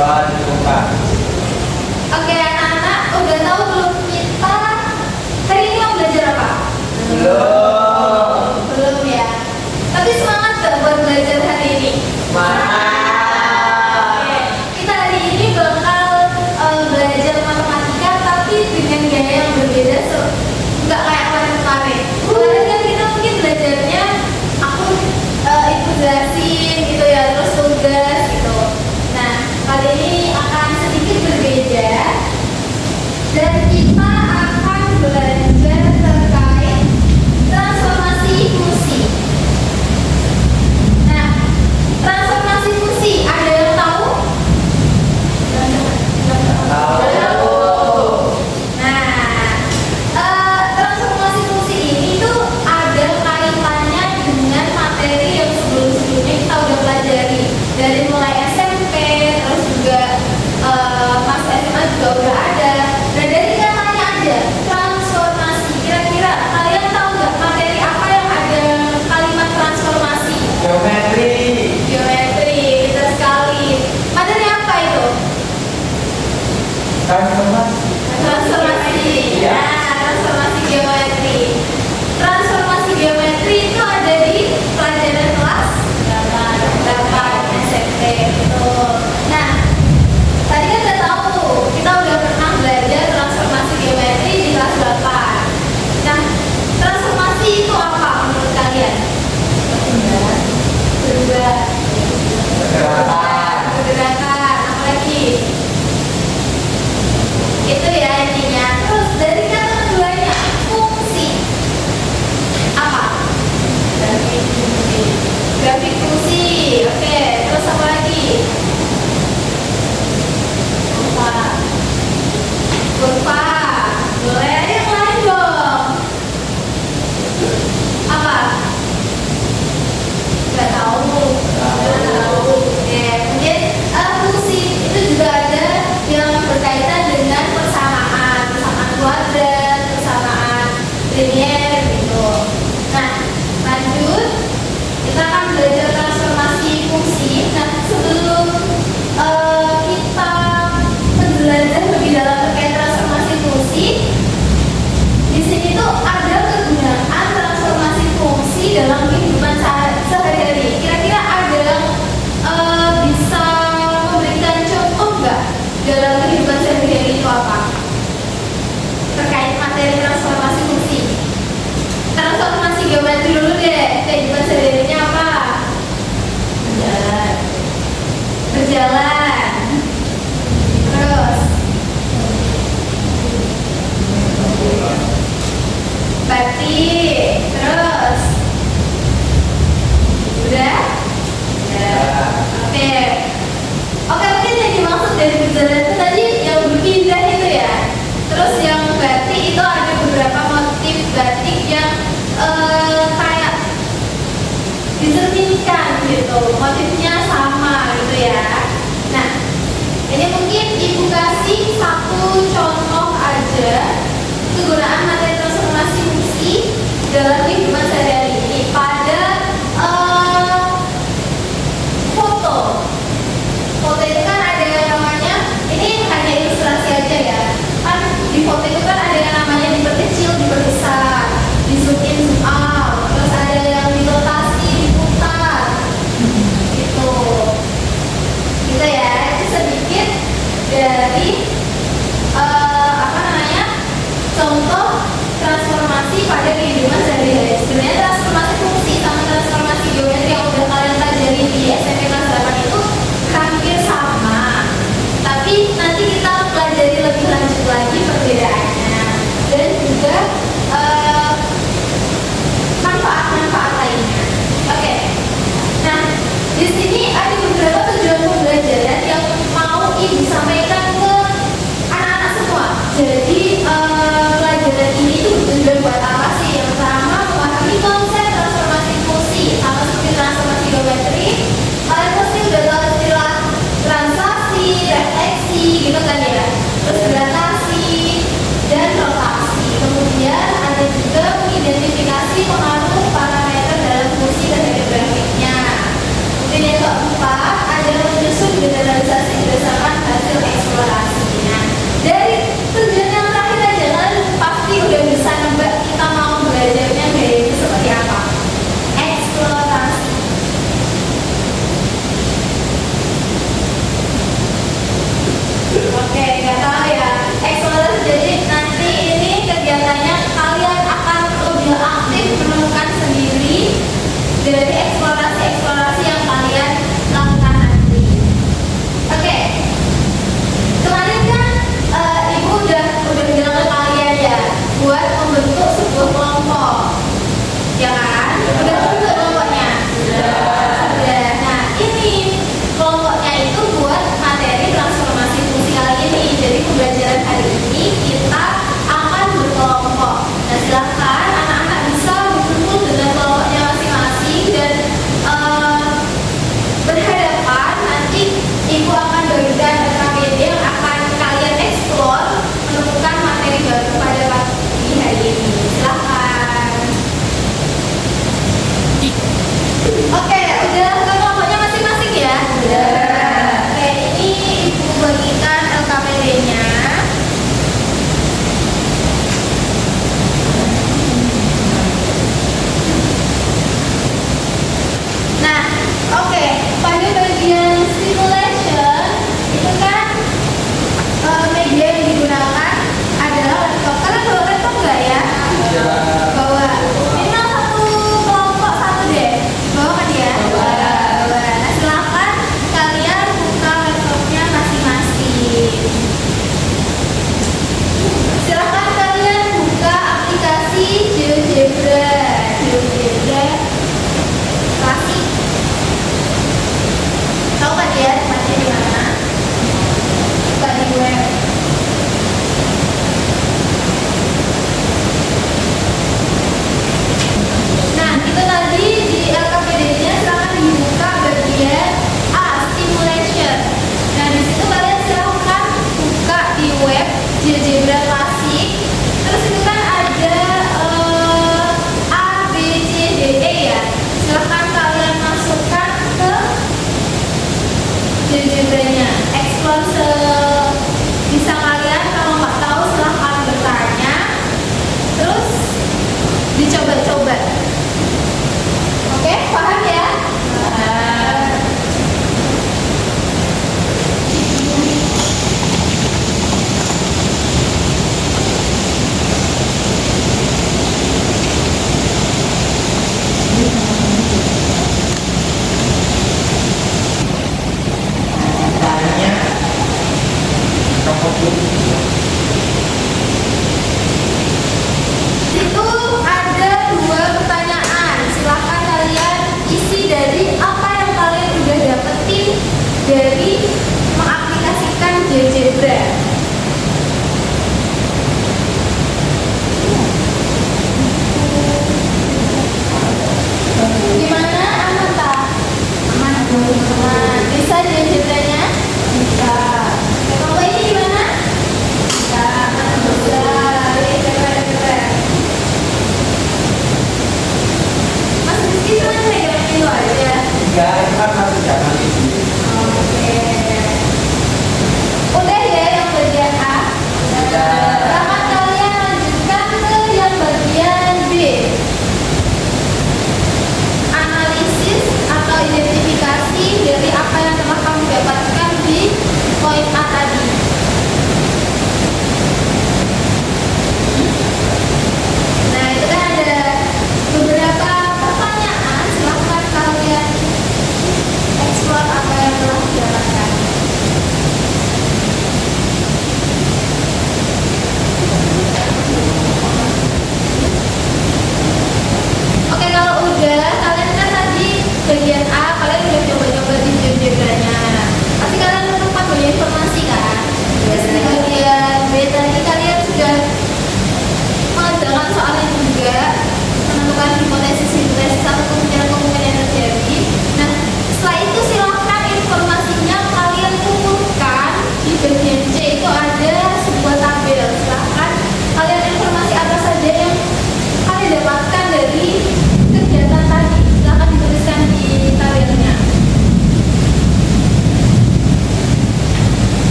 Doa dibuka. Oke anak-anak, udah tahu belum kita hari ini mau belajar apa? Belum ya. Tapi semangat gak buat belajar hari ini? Oke, kita hari ini bakal belajar matematika tapi dengan gaya yang berbeda, nggak kayak kemarin-kemarin. Kemarin kan kita mungkin belajarnya aku ikut jelasin gitu ya, terus tugas gitu. Nah, kali ini akan sedikit berbeda dan kita akan belajar terkait transformasi fungsi. Nah, transformasi fungsi ada yang tahu? Nah, transformasi fungsi ini tuh ada kaitannya dengan materi yang sebelum-sebelumnya kita udah pelajari dari mulai SMP, terus juga pas SMA juga udah ada. Nah, dari katanya aja transformasi. Kira-kira kalian tahu nggak materi apa yang ada kalimat transformasi? Geometri. Geometri, betul sekali. Materi apa itu? Transformasi. Transformasi. Iya. Nah, transformasi geometri. Transformasi geometri itu ada di pelajaran kelas 8 SMP. Betul. Nah, tadi kan udah tahu, kita udah pernah belajar transformasi geometri di kelas 8. Nah, transformasi itu apa menurut kalian? Berubah. Pergerakan. Pergerakan. Apa lagi? Itu ya intinya. Terus dari kata keduanya, fungsi. Apa? Grafik fungsi. Grafik fungsi. Oke, terus apa lagi? Kurva. Kurva. Boleh ada yang lain dong. Apa? Nggak tahu. Nggak tahu. Oke, kemudian fungsi itu juga ada yang berkaitan dengan persamaan kuadrat, persamaan linier gitu. Nah, lanjut kita akan belajar transformasi fungsi. Nah, sebelum kita belajar lebih dalam terkait transformasi fungsi, di sini tuh ada kegunaan transformasi fungsi dalam kehidupan sehari-hari. Kira-kira ada yang bisa memberikan contoh nggak dalam kehidupan sehari-hari itu apa? Terkait materi transformasi fungsi. Transformasi geometri dulu deh. Kehidupan sehari-harinya apa? Berjalan. Berjalan. Terus batik. Terus udah? Oke. Oke, mungkin yang dimaksud dari berjalan itu tadi yang berpindah itu ya. Terus yang batik itu ada beberapa motif batik yang kayak dicerminkan gitu. Motifnya sama gitu ya. Nah, ini mungkin Ibu kasih satu contoh aja kegunaan materi transformasi fungsi dalam kehidupan sehari-hari ini pada foto. Foto itu kan ada yang namanya, ini hanya ilustrasi aja ya. Kan di foto itu kan ada yang namanya diperkecil, diperbesar, di zoom in, zoom out. Terus ada yang dirotasi, diputar. Gitu. Gitu ya. Itu sedikit dari contoh transformasi pada kehidupan sehari-hari. Sebenarnya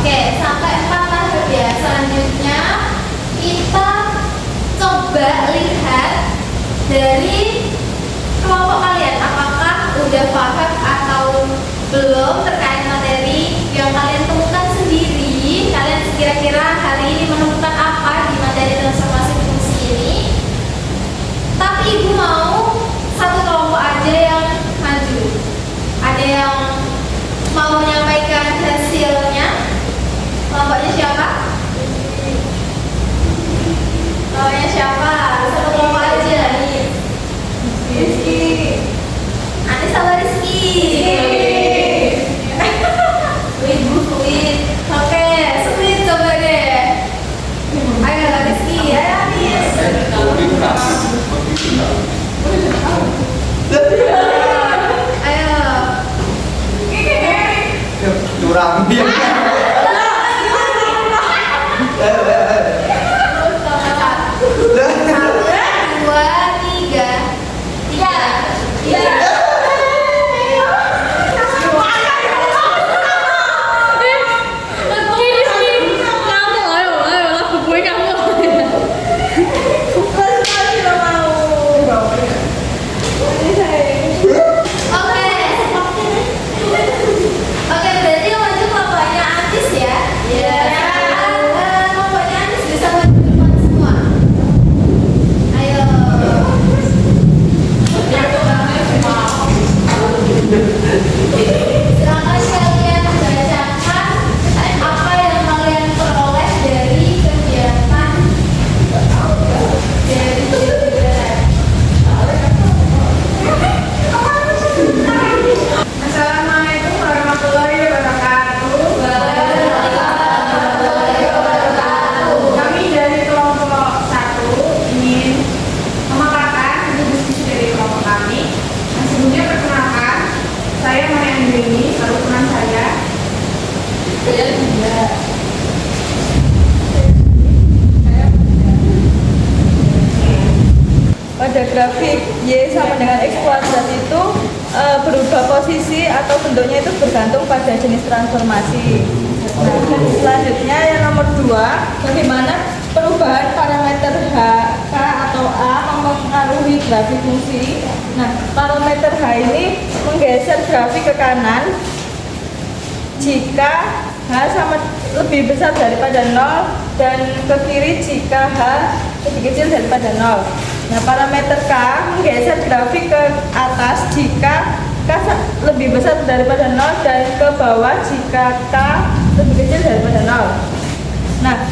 Oke, sampai 4 tahap ya. Selanjutnya kita coba lihat dari kelompok kalian, apakah udah paham atau belum terkait materi yang kalian temukan sendiri. Kalian kira-kira hari ini menemukan apa di materi transformasi fungsi ini? Tapi ibu mau satu kelompok aja yang maju. Ada yang mau menyampaikan hasilnya? Kelompoknya siapa? Kelompoknya siapa? Satu kelompok aja. Rizky. Anies sama Rizky. Ibu Sweet. Oke, Sweet coba deh. Ayo Rizky, ayo Anies. Ayo. Curang dia. Satu, dua, tiga. Oke. Oke, berarti yang maju kelompoknya Antis ya. Iya. Kelompoknya Antis bisa maju depan semua. Ayo. Silakan kalian bacakan apa yang kalian peroleh dari kegiatan dari Assalamualaikum warahmatullahi wabarakatuh. Kami dari kelompok 1 ingin memaparkan diskusi dari kelompok kami. Sebelumnya perkenalkan, saya Maya Andrini, kerukunan saya. Pada grafik Y sama dengan X kuadrat itu berubah posisi atau bentuknya itu bergantung pada jenis transformasi. Nah, selanjutnya yang nomor 2, bagaimana perubahan parameter H, K atau A mempengaruhi grafik fungsi. Nah, parameter H ini menggeser grafik ke kanan jika H sama lebih besar daripada 0 dan ke kiri jika H lebih kecil daripada 0. Nah, parameter K menggeser grafik ke atas jika K lebih besar daripada 0 dan ke bawah jika K lebih kecil daripada 0. Nah,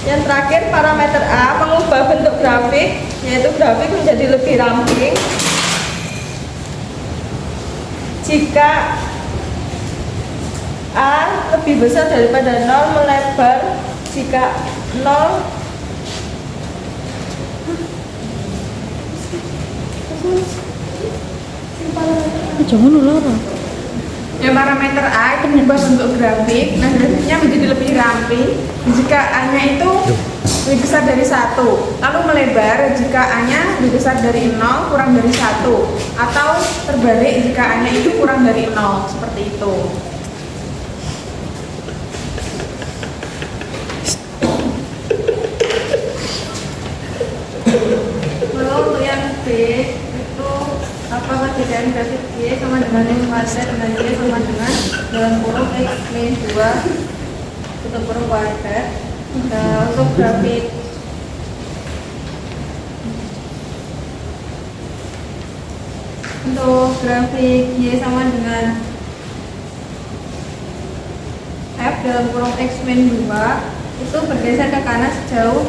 yang terakhir parameter A mengubah bentuk grafik, yaitu grafik menjadi lebih ramping jika A lebih besar daripada 0, melebar jika 0 jangan ulara. Yang parameter A itu mengubah bentuk grafik. Nah, grafiknya menjadi lebih ramping jika A-nya itu lebih besar dari 1, lalu melebar jika A-nya lebih besar dari 0 kurang dari 1, atau terbalik jika A-nya itu kurang dari 0, seperti itu. Kalau untuk yang B itu apa perbedaan grafik Y sama dengan X kuadrat dan Y sama dengan dalam kurung X min 2 tutup kurung kuadrat. Nah, untuk grafik Y sama dengan F dalam kurung X min 2 itu bergeser ke kanan sejauh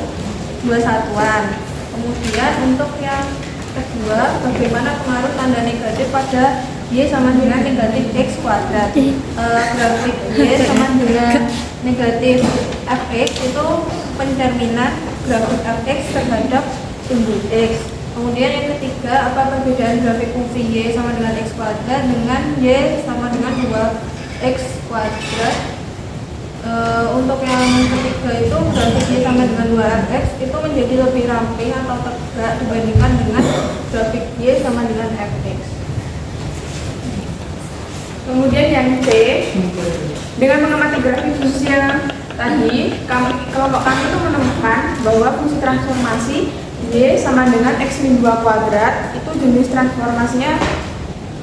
2 satuan. Kemudian untuk yang kedua, bagaimana pengaruh tanda negatif pada Y sama dengan negatif X kuadrat. Grafik Y sama dengan negatif Fx itu pencerminan grafik Fx terhadap sumbu X. Kemudian yang ketiga, apa perbedaan grafik fungsi Y sama dengan X kuadrat dengan Y sama dengan 2X kuadrat. Untuk yang ketiga itu grafik Y sama dengan 2X itu menjadi lebih ramping atau tegak dibandingkan dengan grafik Y sama dengan Fx. Kemudian yang C, Dengan mengamati grafik fungsi yang tadi, kelompok kami itu menemukan bahwa fungsi transformasi Y sama dengan X-2 kuadrat itu jenis transformasinya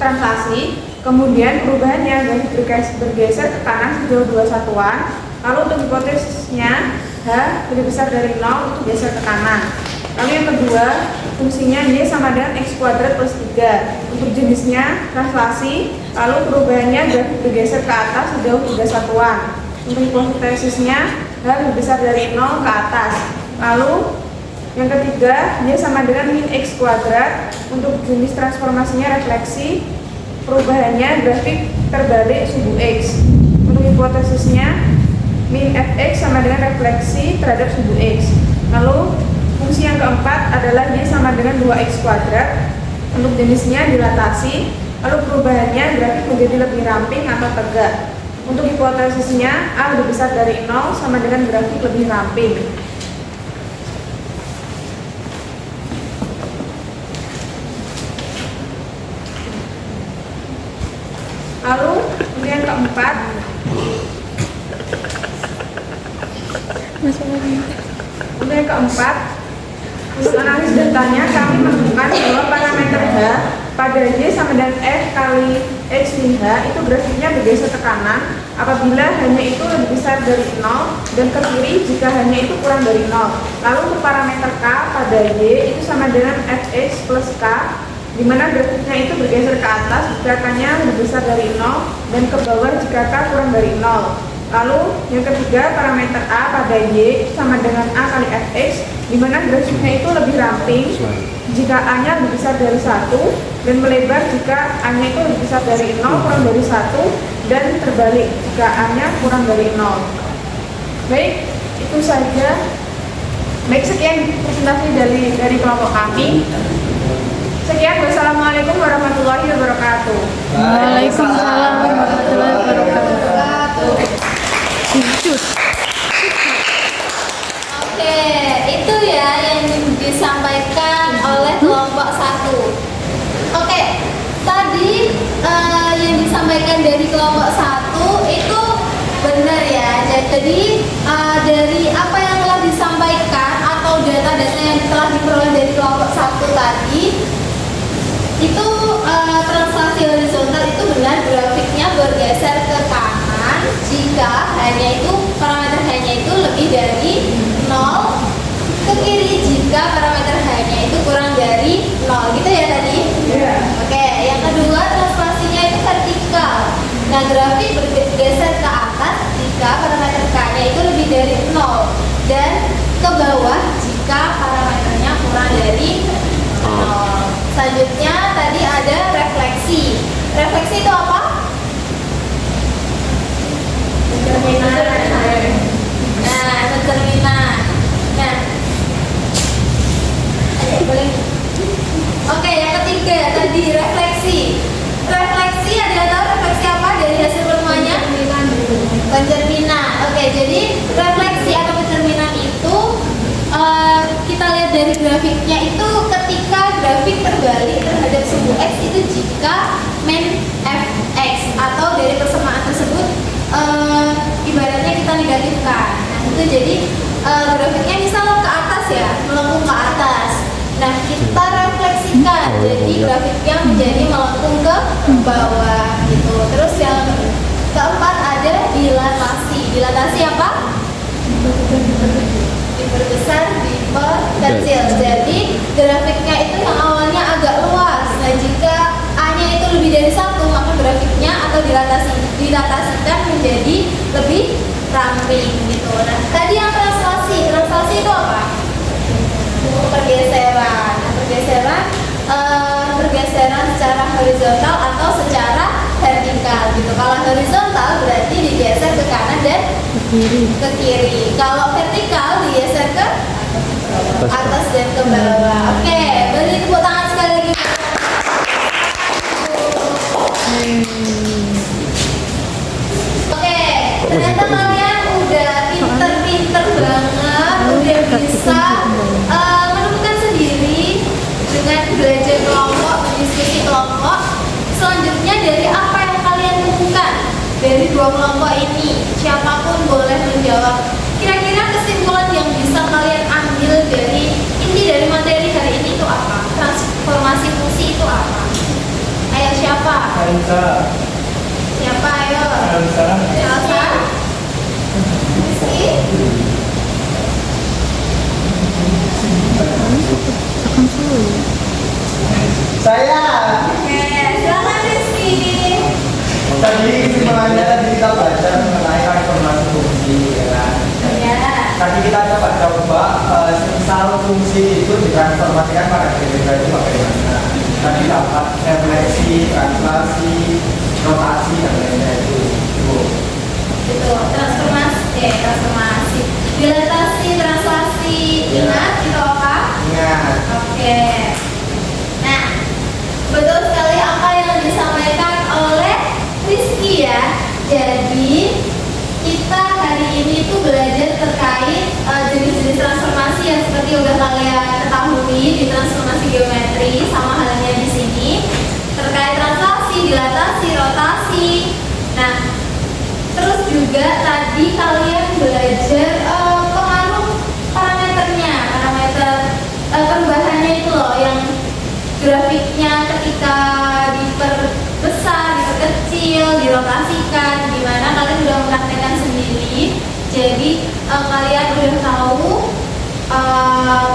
translasi. Kemudian perubahannya grafik bergeser ke kanan sejauh 2 satuan. Lalu untuk hipotesisnya H lebih besar dari 0 itu geser ke kanan. Lalu yang kedua, fungsinya Y sama dengan X kuadrat plus 3. Untuk jenisnya translasi. Lalu perubahannya grafik bergeser ke atas sejauh 3 satuan. Untuk hipotesisnya H lebih besar dari 0 ke atas. Lalu yang ketiga, Y sama dengan min X kuadrat. Untuk jenis transformasinya refleksi. Perubahannya grafik terbalik subu X. Untuk hipotesisnya min Fx sama dengan refleksi terhadap subu X. Lalu fungsi yang keempat adalah Y sama dengan 2X kuadrat. Untuk jenisnya dilatasi. Lalu perubahannya grafik menjadi lebih ramping atau tegak. Untuk hipotesisnya A lebih besar dari 0 sama dengan grafik lebih ramping. Lalu yang keempat, untuk yang keempat, untuk analis datanya kami menemukan bahwa parameter H pada Y sama dengan F kali X min H itu grafiknya bergeser ke kanan apabila hanya itu lebih besar dari 0 dan ke kiri jika hanya itu kurang dari 0. Lalu untuk parameter K pada Y itu sama dengan Fx plus K, di mana grafiknya itu bergeser ke atas jika K-nya lebih besar dari 0 dan ke bawah jika K kurang dari 0. Lalu yang ketiga, parameter A pada Y sama dengan A kali Fx, di mana grafiknya itu lebih ramping jika A-nya lebih besar dari 1 dan melebar jika A-nya itu lebih besar dari 0 kurang dari 1 dan terbalik jika A-nya kurang dari 0. Baik, itu saja. Baik, sekian presentasi dari kelompok kami. Sekian, wassalamualaikum warahmatullahi wabarakatuh. Waalaikumsalam warahmatullahi wabarakatuh. Oke, itu ya yang disampaikan oleh kelompok 1. Oke, tadi yang disampaikan dari kelompok 1 itu benar ya. Jadi dari apa yang telah disampaikan atau data-data yang telah diperoleh dari kelompok 1 tadi, itu translasi horizontal itu benar grafiknya bergeser ke kanan jika hanya itu parameter hanya itu lebih dari 0, ke kiri jika parameter hanya itu kurang dari 0, gitu ya tadi? Oke, yang kedua translasinya itu vertikal. Nah, grafik bergeser ke atas jika parameter K-nya itu lebih dari 0 dan ke bawah jika parameternya kurang dari 0. Selanjutnya tadi ada refleksi. Refleksi itu apa? Pencerminan. Nah, pencerminan. Nah, boleh. Oke, yang ketiga tadi refleksi. Refleksi ada tahu refleksi apa dari hasil penemuannya? Pencerminan. Oke, jadi refleksi atau pencerminan itu kita lihat dari grafiknya itu ketika grafik terbalik terhadap subu X itu jika min Fx atau dari persamaan tersebut ibaratnya kita negatifkan. Nah, itu jadi grafiknya misal ke atas ya, melengkung ke atas. Nah, kita refleksikan jadi grafiknya menjadi melengkung ke bawah gitu. Terus yang keempat ada dilatasi. Dilatasi apa? Diperbesar, diperkecil. Jadi grafiknya itu yang awalnya agak luas. Nah, jika A-nya itu lebih dari 1, maka grafiknya atau dilatasikan menjadi lebih ramping gitu. Nah, tadi yang translasi. Translasi itu apa? Pergeseran. Nah, pergeseran secara horizontal atau secara vertikal gitu. Kalau horizontal berarti digeser ke kanan dan ke kiri. Kalau vertikal digeser ke atas dan ke bawah. Oke, beri tepuk tangan sekali lagi. Oke, ternyata kalian udah pinter-pinter banget, udah bisa menemukan sendiri dengan belajar kelompok, diskusi kelompok. Selanjutnya dari apa yang kalian temukan dari dua kelompok ini. siapapun boleh menjawab. Kira-kira kesimpulan yang bisa kalian ambil dari inti dari materi hari ini itu apa? Transformasi fungsi itu apa? Ayo siapa? Bisa. Siapa ayo? Bisa. Elsa? Rizky? Saya. Oke, silakan Rizky. Tadi kesimpulannya tadi kita baca mengenai transformasi fungsi, ya kan? Ya. Tadi kita coba semisal fungsi itu ditransformasikan pada geometri itu bagaimana? Tadi dapat refleksi, translasi, rotasi dan lainnya itu. Gitu, transformasi. Dilatasi, translasi, ingat itu apa? Ingat. Oke. Nah, betul sekali apa yang disampaikan oleh Rizky ya. Jadi kita hari ini tuh belajar terkait jenis-jenis transformasi yang seperti udah kalian ketahui di transformasi geometri, sama halnya di sini terkait translasi, dilatasi, rotasi. Nah, terus juga tadi kalian belajar pengaruh parameternya, parameter perubahannya itu loh yang grafiknya ketika diperbesar, diperkecil, dirotasikan, dimana kalian sudah mempraktekkan sendiri. Jadi kalian udah tahu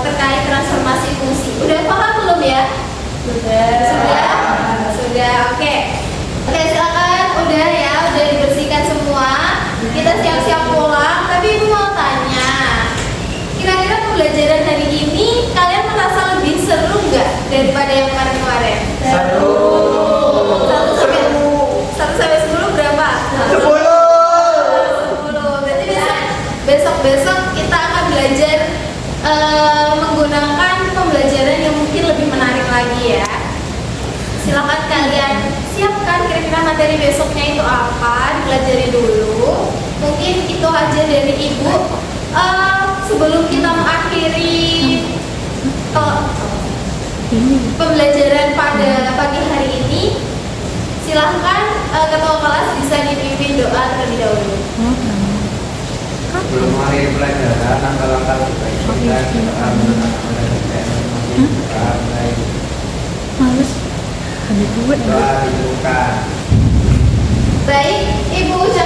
terkait transformasi fungsi. Udah paham belum ya? Sudah. Oke, silakan. Udah ya, udah dibersihkan semua. Kita siap-siap pulang. Tapi ibu mau tanya, kira-kira pembelajaran hari ini kalian merasa lebih seru nggak daripada yang kemarin-kemarin? Satu. 1 sampai 10 berapa? 10. 10. Berarti besok kita akan belajar menggunakan pembelajaran yang mungkin lebih menarik lagi ya. Silakan kalian siapkan kira-kira materi besoknya itu apa, dipelajari dulu. Mungkin itu aja dari ibu. Sebelum kita mengakhiri pembelajaran pada pagi hari ini, silahkan ketua kelas bisa dipimpin doa terlebih dahulu. Sebelum hari pelajaran, langkah-langkah kita Males. Ada duit. doa dibuka. Baik, ibu ucapkan